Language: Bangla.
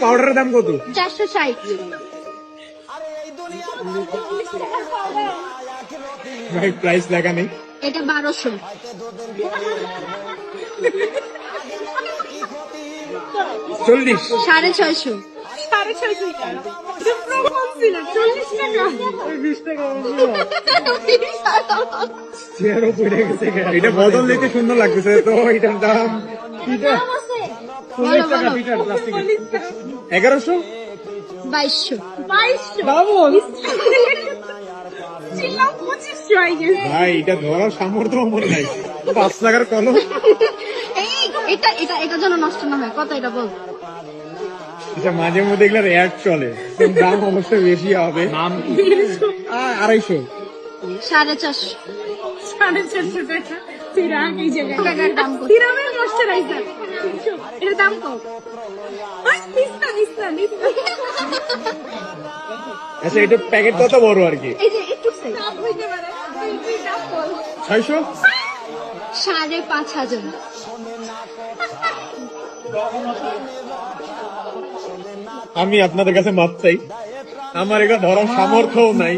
পাউডারের দাম কত? 460। ভাই প্রাইস লেখা নেই। এটা 1200। 40। 650। 650 কম ছিল, 40 টাকা। 20 টাকা চেয়ারও পড়ে গেছে। এটা বদল দিতে সুন্দর লাগতেছে তো এটার দাম এটা 40 টাকা ফিটার প্লাস্টিক। 1100। 2200। 2200 ডাবল। ছিল 2500 আই গেস। ভাই এটা ধরার সামর্থ্য মনে নাই। 5 টাকার কলম। এই এটা এটা এটা যেন নষ্ট না হয়। কত এটা বল? আচ্ছা মাঝে মধ্যে এগুলোর অ্যাড চলে, তো দাম অবশ্যই বেশি হবে। নাম 250। 450। 450 টাকা। সিরাম এই জায়গায় টাকার দাম কত? সিরামের ময়শ্চারাইজার এর দাম কত? ওই নিস্তা। আচ্ছা এটা প্যাকেট কত বড় আর কি? এই যে একটু সাইজ। দাম হইতে পারে, তুই দাম বল। 600। 5500। আমি আপনাদের কাছে মাপ চাই, আমার এটা ধরার সামর্থ্যও নাই।